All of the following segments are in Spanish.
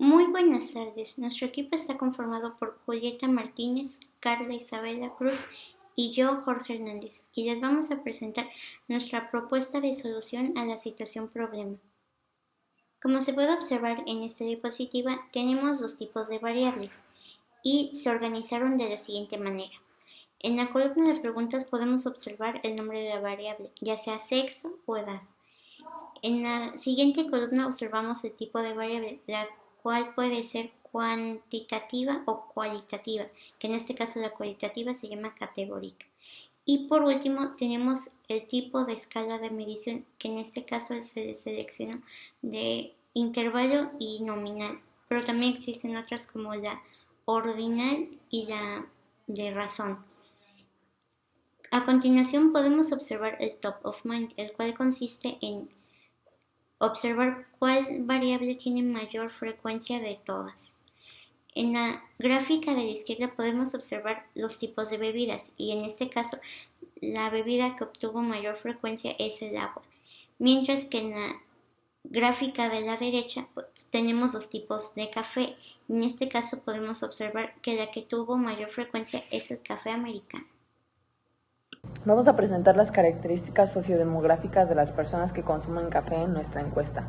Muy buenas tardes. Nuestro equipo está conformado por Julieta Martínez, Carla Isabela Cruz y yo, Jorge Hernández, y les vamos a presentar nuestra propuesta de solución a la situación problema. Como se puede observar en esta diapositiva, tenemos dos tipos de variables y se organizaron de la siguiente manera. En la columna de preguntas podemos observar el nombre de la variable, ya sea sexo o edad. En la siguiente columna observamos el tipo de variable, la cual puede ser cuantitativa o cualitativa, que en este caso la cualitativa se llama categórica. Y por último tenemos el tipo de escala de medición, que en este caso se selecciona de intervalo y nominal, pero también existen otras como la ordinal y la de razón. A continuación podemos observar el top of mind, el cual consiste en observar cuál variable tiene mayor frecuencia de todas. En la gráfica de la izquierda podemos observar los tipos de bebidas y en este caso la bebida que obtuvo mayor frecuencia es el agua, mientras que en la gráfica de la derecha tenemos los tipos de café. En este caso podemos observar que la que tuvo mayor frecuencia es el café americano. Vamos a presentar las características sociodemográficas de las personas que consumen café en nuestra encuesta.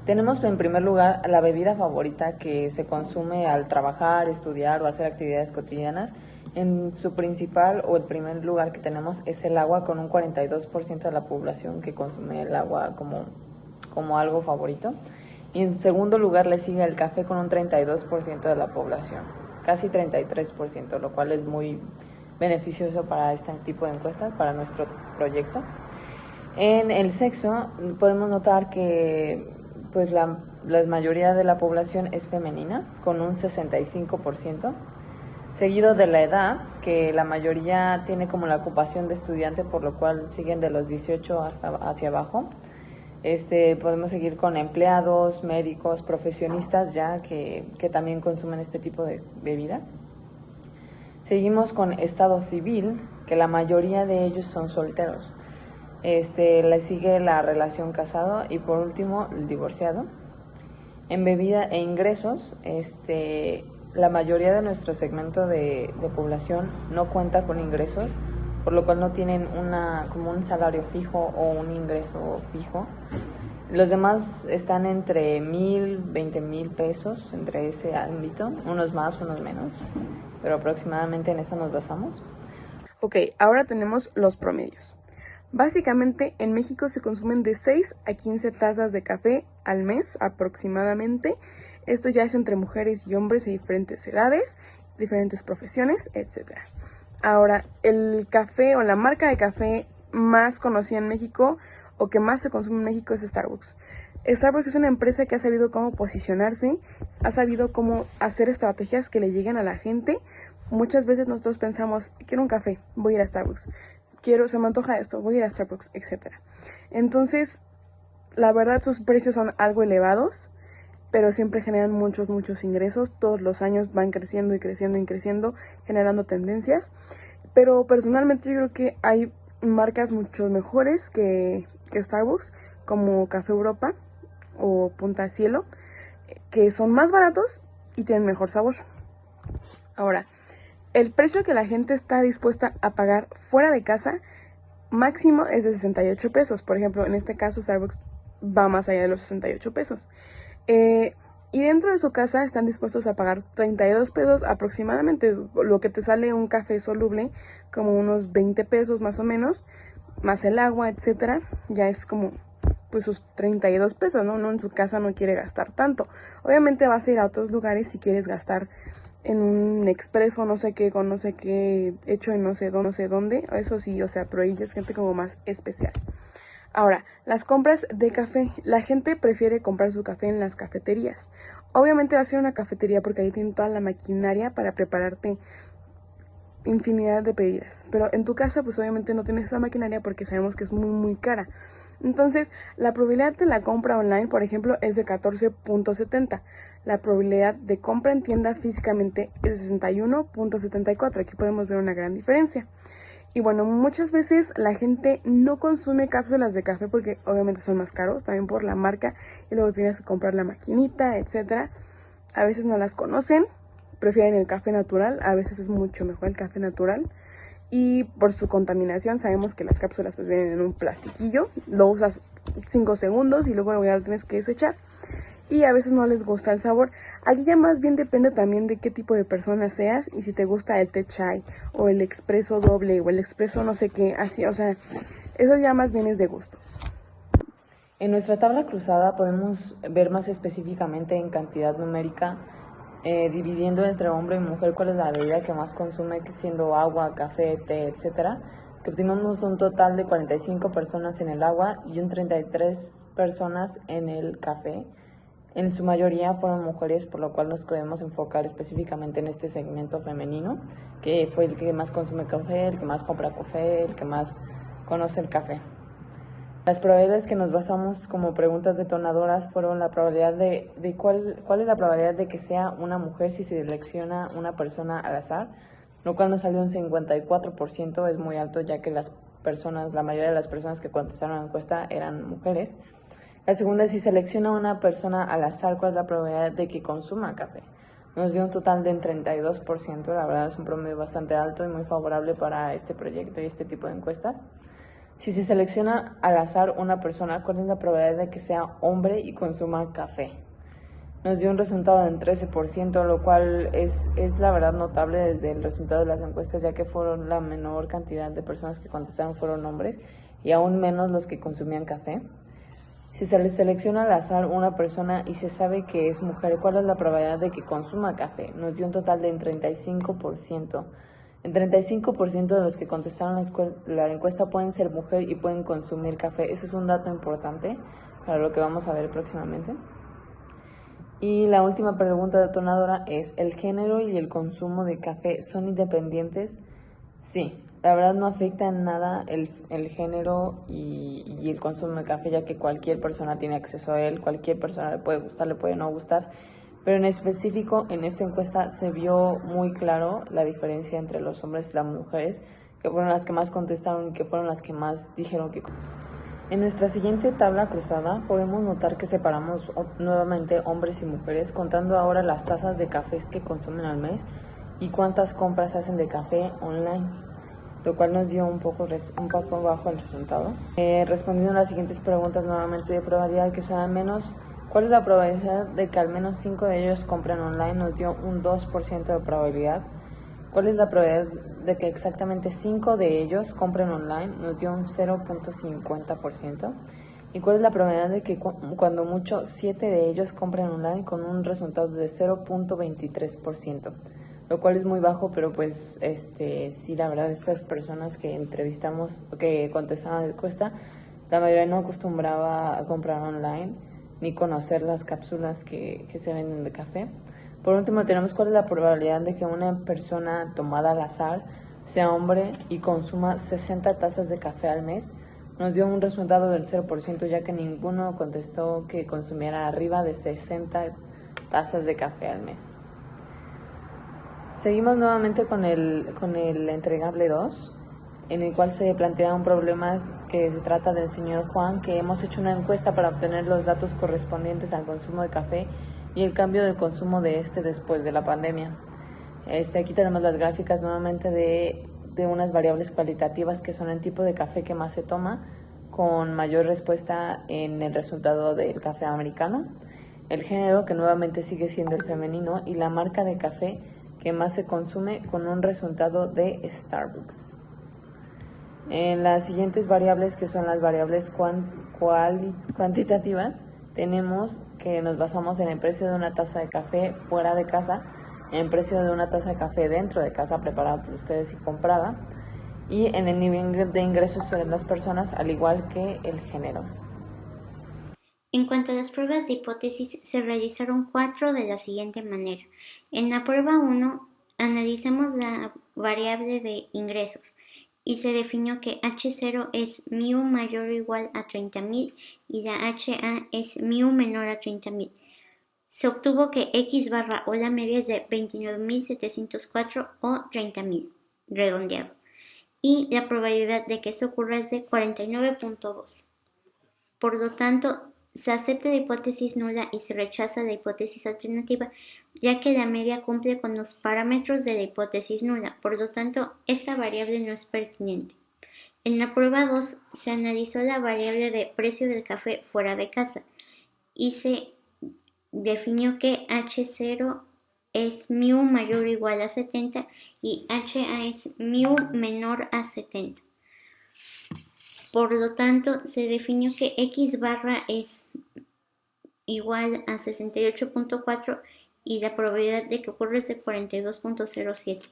Tenemos en primer lugar la bebida favorita que se consume al trabajar, estudiar o hacer actividades cotidianas. En su principal o el primer lugar que tenemos es el agua, con un 42% de la población que consume el agua como algo favorito. Y en segundo lugar le sigue el café con un 32% de la población, casi 33%, lo cual es muy beneficioso para este tipo de encuestas, para nuestro proyecto. En el sexo podemos notar que la mayoría de la población es femenina, con un 65%, seguido de la edad, que la mayoría tiene como la ocupación de estudiante, por lo cual siguen de los 18 hacia abajo. Podemos seguir con empleados, médicos, profesionistas ya que también consumen este tipo de bebida. Seguimos con estado civil, que la mayoría de ellos son solteros. Le sigue la relación casado y por último el divorciado. En bebida e ingresos, la mayoría de nuestro segmento de población no cuenta con ingresos, por lo cual no tienen como un salario fijo o un ingreso fijo. Los demás están entre 1,000, 20,000 pesos, entre ese ámbito, unos más, unos menos, pero aproximadamente en eso nos basamos. Ok, ahora tenemos los promedios. Básicamente en México se consumen de 6 a 15 tazas de café al mes aproximadamente. Esto ya es entre mujeres y hombres de diferentes edades, diferentes profesiones, etc. Ahora, el café o la marca de café más conocida en México o que más se consume en México es Starbucks. Starbucks es una empresa que ha sabido cómo posicionarse, ha sabido cómo hacer estrategias que le lleguen a la gente. Muchas veces nosotros pensamos, quiero un café, voy a ir a Starbucks. Se me antoja esto, voy a ir a Starbucks, etc. Entonces, la verdad sus precios son algo elevados, pero siempre generan muchos ingresos. Todos los años van creciendo y creciendo y creciendo, generando tendencias. Pero personalmente yo creo que hay marcas mucho mejores que Starbucks, como Café Europa o Punta Cielo, que son más baratos y tienen mejor sabor. Ahora, el precio que la gente está dispuesta a pagar fuera de casa máximo es de 68 pesos. Por ejemplo, en este caso Starbucks va más allá de los 68 pesos. Y dentro de su casa están dispuestos a pagar 32 pesos aproximadamente, lo que te sale un café soluble, como unos 20 pesos más o menos, más el agua, etcétera. Ya es como pues sus 32 pesos, ¿no? Uno en su casa no quiere gastar tanto. Obviamente vas a ir a otros lugares si quieres gastar en un expreso, no sé qué, con no sé qué, hecho en no sé dónde. Eso sí, o sea, pero ahí es gente como más especial. Ahora, las compras de café. La gente prefiere comprar su café en las cafeterías. Obviamente va a ser una cafetería porque ahí tienen toda la maquinaria para prepararte infinidad de bebidas. Pero en tu casa pues obviamente no tienes esa maquinaria porque sabemos que es muy cara. Entonces, la probabilidad de la compra online, por ejemplo, es de 14.70. La probabilidad de compra en tienda físicamente es de 61.74. Aquí podemos ver una gran diferencia. Y bueno, muchas veces la gente no consume cápsulas de café porque obviamente son más caros, también por la marca, y luego tienes que comprar la maquinita, etcétera. a veces no las conocen, prefieren el café natural, a veces es mucho mejor el café natural. Y por su contaminación sabemos que las cápsulas pues vienen en un plastiquillo, lo usas 5 segundos y luego ya lo tienes que desechar. Y a veces no les gusta el sabor. Aquí ya más bien depende también de qué tipo de persona seas y si te gusta el té chai o el expreso doble o el expreso no sé qué, así, o sea, eso ya más bien es de gustos. En nuestra tabla cruzada podemos ver más específicamente en cantidad numérica, dividiendo entre hombre y mujer cuál es la bebida que más consume, siendo agua, café, té, etcétera, que obtenemos un total de 45 personas en el agua y un 33 personas en el café. En su mayoría fueron mujeres, por lo cual nos podemos enfocar específicamente en este segmento femenino, que fue el que más consume café, el que más compra café, el que más conoce el café. Las probabilidades que nos basamos como preguntas detonadoras fueron la probabilidad de cuál es la probabilidad de que sea una mujer si se selecciona una persona al azar, lo cual nos salió un 54%, es muy alto ya que la mayoría de las personas que contestaron la encuesta eran mujeres. La segunda es si selecciona una persona al azar, cuál es la probabilidad de que consuma café. Nos dio un total de 32%, la verdad es un promedio bastante alto y muy favorable para este proyecto y este tipo de encuestas. Si se selecciona al azar una persona, ¿cuál es la probabilidad de que sea hombre y consuma café? Nos dio un resultado del 13%, lo cual es la verdad notable desde el resultado de las encuestas, ya que fueron la menor cantidad de personas que contestaron fueron hombres y aún menos los que consumían café. Si se le selecciona al azar una persona y se sabe que es mujer, ¿cuál es la probabilidad de que consuma café? Nos dio un total de 35%. El 35% de los que contestaron la encuesta pueden ser mujer y pueden consumir café. Ese es un dato importante para lo que vamos a ver próximamente. Y la última pregunta detonadora es, ¿el género y el consumo de café son independientes? Sí, la verdad no afecta en nada el género y el consumo de café, ya que cualquier persona tiene acceso a él, cualquier persona le puede gustar, le puede no gustar. Pero en específico, en esta encuesta se vio muy claro la diferencia entre los hombres y las mujeres, que fueron las que más contestaron y que fueron las que más dijeron que... En nuestra siguiente tabla cruzada podemos notar que separamos nuevamente hombres y mujeres, contando ahora las tazas de cafés que consumen al mes y cuántas compras hacen de café online, lo cual nos dio un poco bajo el resultado. Respondiendo a las siguientes preguntas nuevamente de probabilidad que son al menos... ¿Cuál es la probabilidad de que al menos 5 de ellos compren online? Nos dio un 2% de probabilidad. ¿Cuál es la probabilidad de que exactamente 5 de ellos compren online? Nos dio un 0.50%. ¿Y cuál es la probabilidad de que cuando mucho 7 de ellos compren online con un resultado de 0.23%? Lo cual es muy bajo, pero pues sí, la verdad, estas personas que entrevistamos, que contestaban la encuesta, la mayoría no acostumbraba a comprar online ni conocer las cápsulas que se venden de café. Por último, tenemos cuál es la probabilidad de que una persona tomada al azar sea hombre y consuma 60 tazas de café al mes. Nos dio un resultado del 0%, ya que ninguno contestó que consumiera arriba de 60 tazas de café al mes. Seguimos nuevamente con el entregable 2, en el cual se plantea un problema que se trata del señor Juan, que hemos hecho una encuesta para obtener los datos correspondientes al consumo de café y el cambio del consumo de después de la pandemia. Aquí tenemos las gráficas nuevamente de unas variables cualitativas que son el tipo de café que más se toma, con mayor respuesta en el resultado del café americano, el género, que nuevamente sigue siendo el femenino, y la marca de café que más se consume, con un resultado de Starbucks. En las siguientes variables, que son las variables cuantitativas, tenemos que nos basamos en el precio de una taza de café fuera de casa, en el precio de una taza de café dentro de casa preparada por ustedes y comprada, y en el nivel de ingresos de las personas, al igual que el género. En cuanto a las pruebas de hipótesis, se realizaron 4 de la siguiente manera. En la prueba 1, analizamos la variable de ingresos y se definió que H0 es μ mayor o igual a 30.000 y la HA es μ menor a 30.000. Se obtuvo que X barra o la media es de 29.704 o 30.000, redondeado, y la probabilidad de que eso ocurra es de 49.2. Por lo tanto, se acepta la hipótesis nula y se rechaza la hipótesis alternativa, ya que la media cumple con los parámetros de la hipótesis nula, por lo tanto, esa variable no es pertinente. En la prueba 2 se analizó la variable de precio del café fuera de casa y se definió que H0 es mu mayor o igual a 70 y HA es mu menor a 70. Por lo tanto, se definió que X barra es igual a 68.4 y la probabilidad de que ocurra es de 42.07.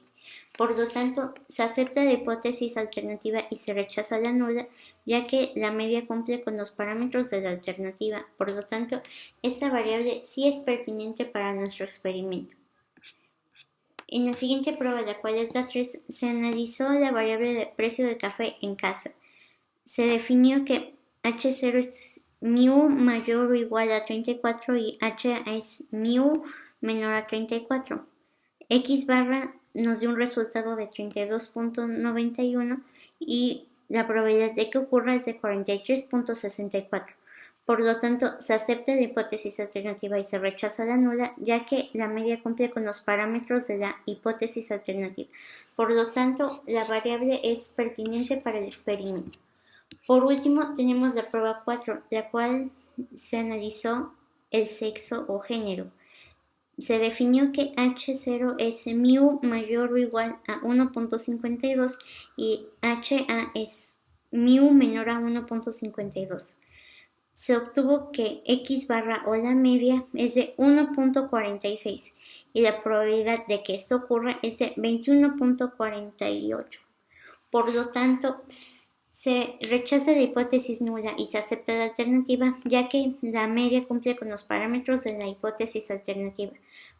Por lo tanto, se acepta la hipótesis alternativa y se rechaza la nula, ya que la media cumple con los parámetros de la alternativa. Por lo tanto, esta variable sí es pertinente para nuestro experimento. En la siguiente prueba, la cual es la 3, se analizó la variable de precio del café en casa. Se definió que H0 es mu mayor o igual a 34 y HA es mu menor a 34. X barra nos dio un resultado de 32.91 y la probabilidad de que ocurra es de 43.64. Por lo tanto, se acepta la hipótesis alternativa y se rechaza la nula, ya que la media cumple con los parámetros de la hipótesis alternativa. Por lo tanto, la variable es pertinente para el experimento. Por último, tenemos la prueba 4, la cual se analizó el sexo o género. Se definió que H0 es mu mayor o igual a 1.52 y HA es mu menor a 1.52. Se obtuvo que X barra o la media es de 1.46 y la probabilidad de que esto ocurra es de 21.48. Por lo tanto, se rechaza la hipótesis nula y se acepta la alternativa, ya que la media cumple con los parámetros de la hipótesis alternativa.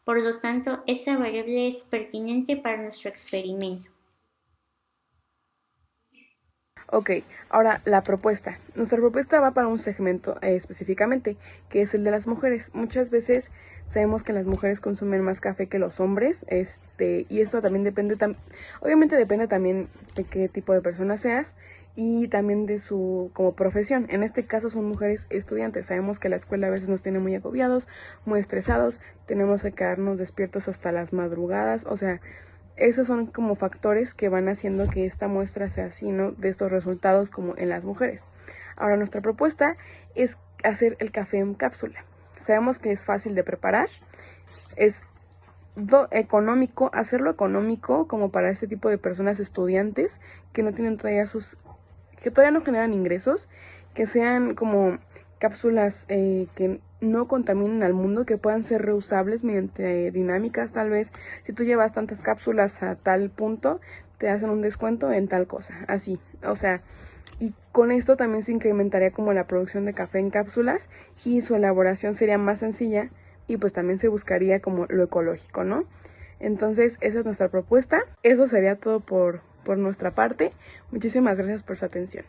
Por lo tanto, esta variable es pertinente para nuestro experimento. Ok, ahora la propuesta. Nuestra propuesta va para un segmento específicamente, que es el de las mujeres. Muchas veces sabemos que las mujeres consumen más café que los hombres, y eso también depende, obviamente depende también de qué tipo de persona seas y también de su como profesión. En este caso son mujeres estudiantes. Sabemos que la escuela a veces nos tiene muy agobiados, muy estresados, tenemos que quedarnos despiertos hasta las madrugadas, o sea, esos son como factores que van haciendo que esta muestra sea así, ¿no? De estos resultados como en las mujeres. Ahora, nuestra propuesta es hacer el café en cápsula. Sabemos que es fácil de preparar, es económico, hacerlo económico como para este tipo de personas estudiantes que no tienen todavía que todavía no generan ingresos, que sean como cápsulas que no contaminen al mundo, que puedan ser reusables mediante dinámicas. Tal vez si tú llevas tantas cápsulas a tal punto, te hacen un descuento en tal cosa, así, o sea, y con esto también se incrementaría como la producción de café en cápsulas y su elaboración sería más sencilla y pues también se buscaría como lo ecológico, ¿no? Entonces esa es nuestra propuesta. Eso sería todo por nuestra parte. Muchísimas gracias por su atención.